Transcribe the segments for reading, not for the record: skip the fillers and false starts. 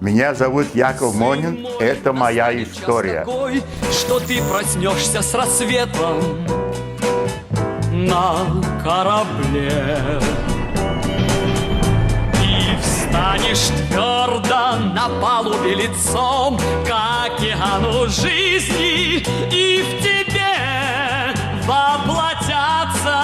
Меня зовут Яков Монин, это моя история. Такой, что ты проснешься с рассветом на корабле и встанешь твердо на палубе лицом к океану жизни, и в тебе воплотятся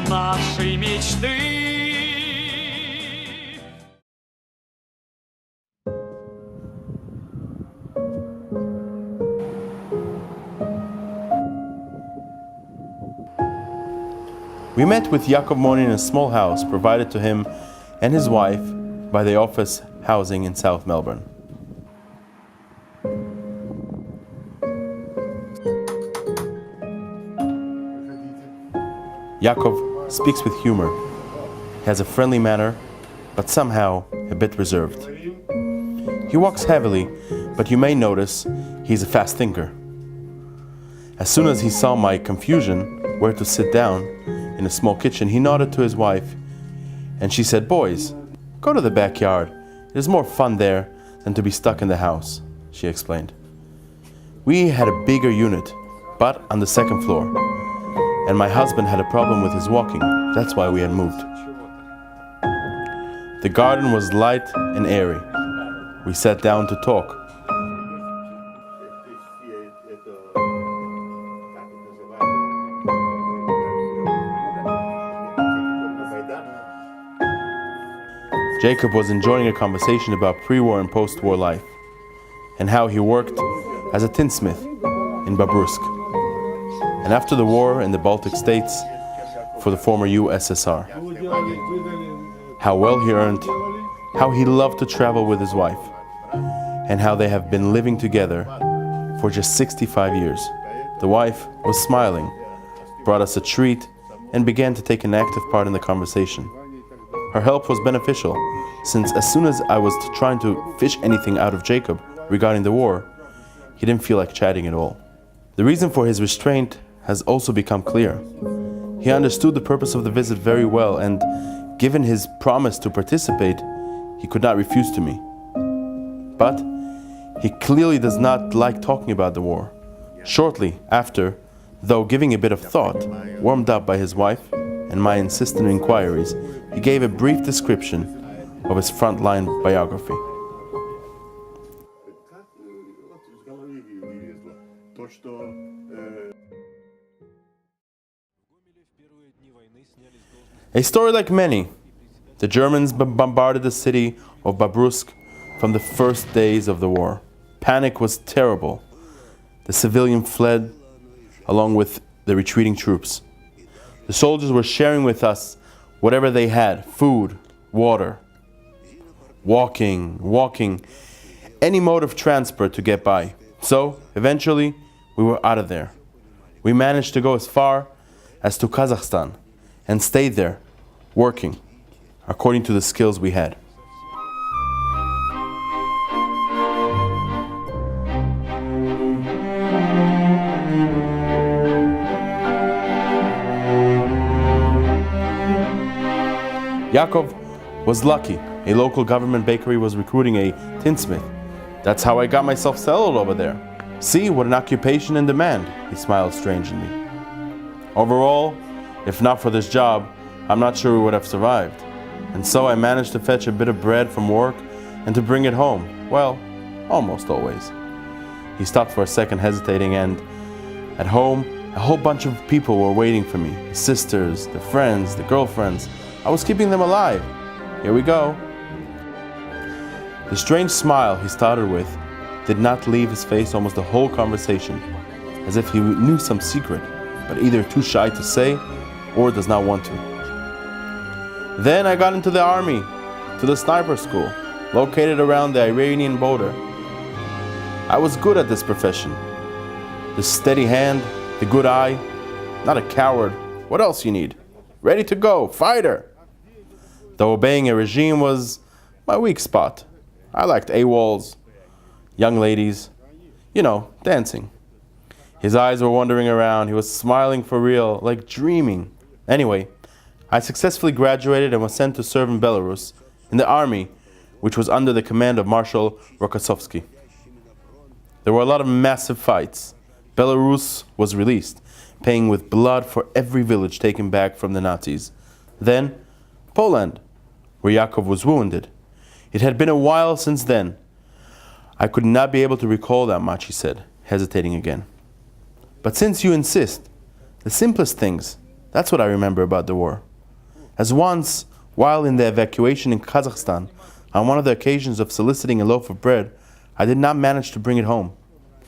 наши мечты. We met with Yakov Monin in a small house provided to him and his wife by the office housing in South Melbourne. Yakov speaks with humor. He has a friendly manner, but somehow a bit reserved. He walks heavily, but you may notice he's a fast thinker. As soon as he saw my confusion where to sit down in a small kitchen, he nodded to his wife, and she said, "Boys, go to the backyard. It is more fun there than to be stuck in the house," she explained. We had a bigger unit, but on the second floor, and my husband had a problem with his walking. That's why we had moved. The garden was light and airy. We sat down to talk. Jacob was enjoying a conversation about pre-war and post-war life, and how he worked as a tinsmith in Babrusk, and after the war in the Baltic states for the former USSR. How well he earned, how he loved to travel with his wife, and how they have been living together for just 65 years. The wife was smiling, brought us a treat, and began to take an active part in the conversation. Her help was beneficial, since as soon as I was trying to fish anything out of Jacob regarding the war, he didn't feel like chatting at all. The reason for his restraint has also become clear. He understood the purpose of the visit very well, and given his promise to participate, he could not refuse to me. But he clearly does not like talking about the war. Shortly after, though giving a bit of thought, warmed up by his wife and my insistent inquiries, he gave a brief description of his frontline biography. A story like many, the Germans bombarded the city of Babrusk from the first days of the war. Panic was terrible. The civilians fled along with the retreating troops. The soldiers were sharing with us whatever they had, food, water, walking, any mode of transport to get by. So, eventually, we were out of there. We managed to go as far as to Kazakhstan and stayed there, working, according to the skills we had. Yakov was lucky. A local government bakery was recruiting a tinsmith. That's how I got myself settled over there. See, what an occupation in demand, he smiled strangely. Overall, if not for this job, I'm not sure we would have survived. And so I managed to fetch a bit of bread from work and to bring it home. Well, almost always. He stopped for a second, hesitating, and at home, a whole bunch of people were waiting for me. The sisters, the friends, the girlfriends. I was keeping them alive. Here we go. The strange smile he started with did not leave his face almost the whole conversation, as if he knew some secret, but either too shy to say or does not want to. Then I got into the army, to the sniper school, located around the Iranian border. I was good at this profession. The steady hand, the good eye, not a coward. What else you need? Ready to go, fighter! Though obeying a regime was my weak spot. I liked AWOLs, young ladies, dancing. His eyes were wandering around. He was smiling for real, like dreaming. Anyway, I successfully graduated and was sent to serve in Belarus, in the army, which was under the command of Marshal Rokossovsky. There were a lot of massive fights. Belarus was released, paying with blood for every village taken back from the Nazis. Then, Poland, where Yakov was wounded. It had been a while since then. I could not be able to recall that much, he said, hesitating again. But since you insist, the simplest things, that's what I remember about the war. As once, while in the evacuation in Kazakhstan, on one of the occasions of soliciting a loaf of bread, I did not manage to bring it home.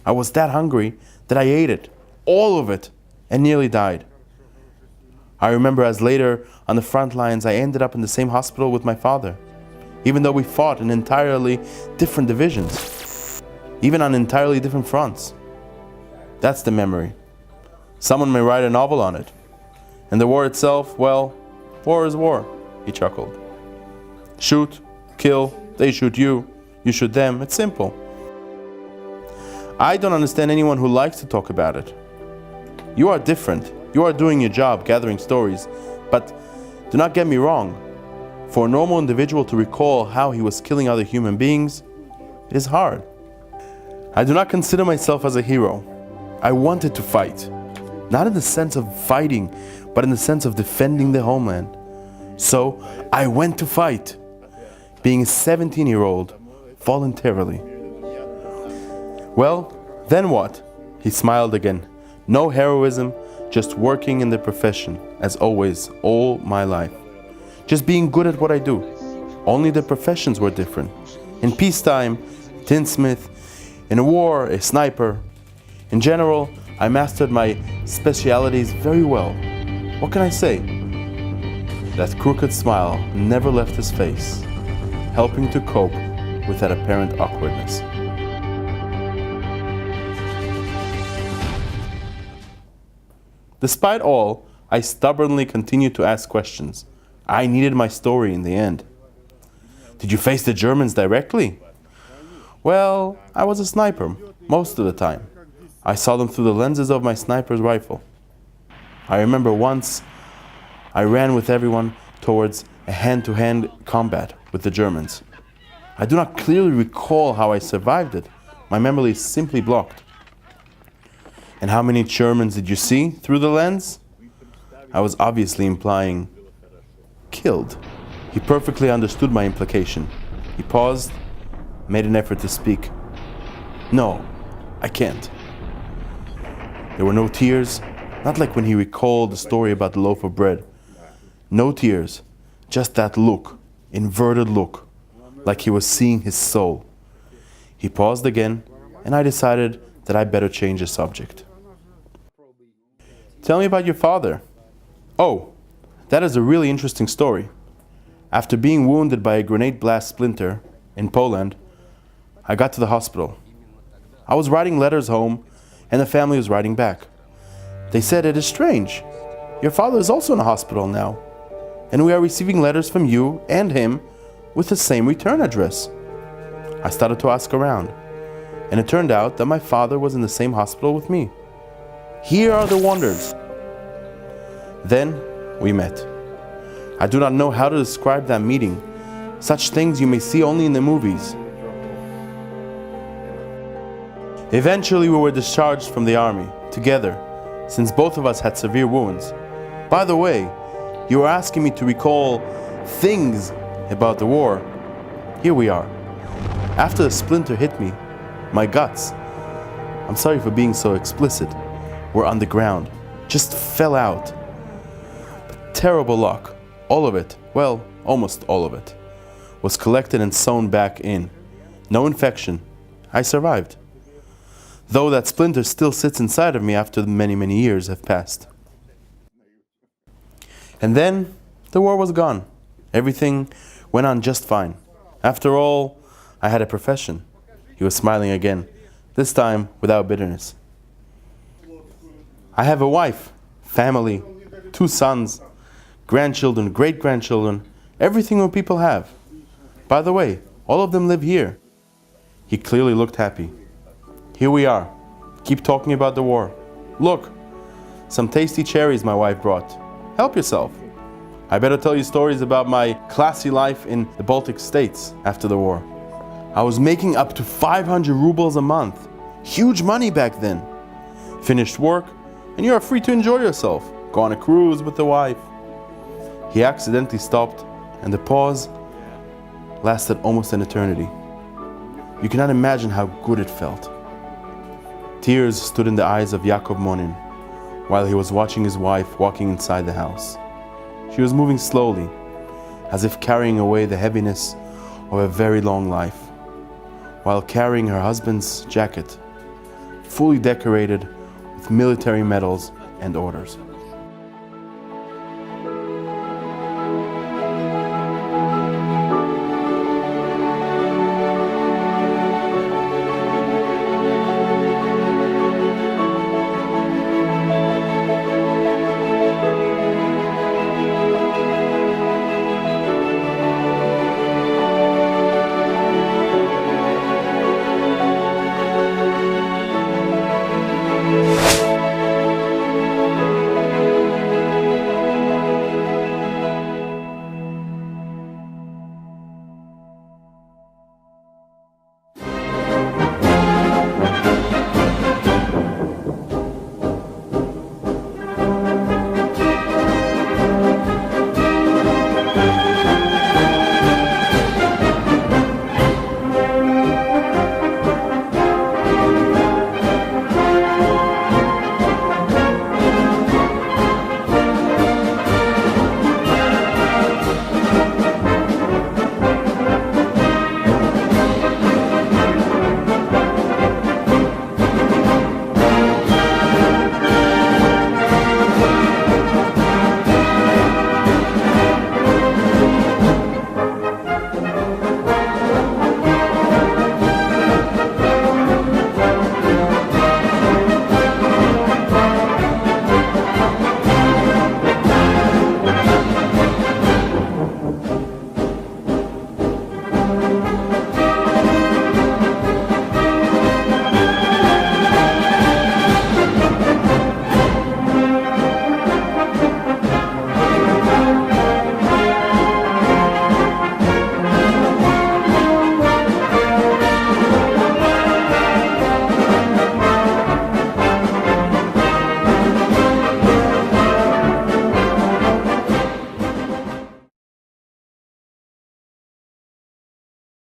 I was that hungry that I ate it, all of it, and nearly died. I remember as later, on the front lines, I ended up in the same hospital with my father, even though we fought in entirely different divisions, even on entirely different fronts. That's the memory. Someone may write a novel on it. And the war itself, well, war is war, he chuckled. Shoot, kill, they shoot you shoot them, it's simple. I don't understand anyone who likes to talk about it. You are different. You are doing your job, gathering stories. But do not get me wrong. For a normal individual to recall how he was killing other human beings, it is hard. I do not consider myself as a hero. I wanted to fight. Not in the sense of fighting, but in the sense of defending the homeland. So I went to fight, being a 17-year-old, voluntarily. Well, then what? He smiled again. No heroism, just working in the profession, as always, all my life. Just being good at what I do. Only the professions were different. In peacetime, tinsmith. In a war, a sniper. In general, I mastered my specialities very well. What can I say? That crooked smile never left his face, helping to cope with that apparent awkwardness. Despite all, I stubbornly continued to ask questions. I needed my story in the end. Did you face the Germans directly? Well, I was a sniper, most of the time. I saw them through the lenses of my sniper's rifle. I remember once I ran with everyone towards a hand-to-hand combat with the Germans. I do not clearly recall how I survived it. My memory is simply blocked. And how many Germans did you see through the lens? I was obviously implying killed. He perfectly understood my implication. He paused, made an effort to speak. No, I can't. There were no tears, not like when he recalled the story about the loaf of bread. No tears, just that look, inverted look, like he was seeing his soul. He paused again, and I decided that I better change the subject. Tell me about your father. Oh, that is a really interesting story. After being wounded by a grenade blast splinter in Poland, I got to the hospital. I was writing letters home, and the family was writing back. They said, "It is strange. Your father is also in a hospital now, and we are receiving letters from you and him with the same return address." I started to ask around, and it turned out that my father was in the same hospital with me. Here are the wonders. Then we met. I do not know how to describe that meeting. Such things you may see only in the movies. Eventually we were discharged from the army, together, since both of us had severe wounds. By the way, you were asking me to recall things about the war. Here we are. After the splinter hit me, my guts, I'm sorry for being so explicit, were on the ground, just fell out. But terrible luck, all of it, well, almost all of it, was collected and sewn back in. No infection. I survived. Though that splinter still sits inside of me after many, many years have passed. And then, the war was gone. Everything went on just fine. After all, I had a profession. He was smiling again, this time without bitterness. I have a wife, family, 2 sons, grandchildren, great-grandchildren, everything what people have. By the way, all of them live here. He clearly looked happy. Here we are. Keep talking about the war. Look, some tasty cherries my wife brought. Help yourself. I better tell you stories about my classy life in the Baltic states after the war. I was making up to 500 rubles a month. Huge money back then. Finished work, and you are free to enjoy yourself. Go on a cruise with the wife. He accidentally stopped, and the pause lasted almost an eternity. You cannot imagine how good it felt. Tears stood in the eyes of Yaakov Monin while he was watching his wife walking inside the house. She was moving slowly, as if carrying away the heaviness of a very long life, while carrying her husband's jacket, fully decorated with military medals and orders.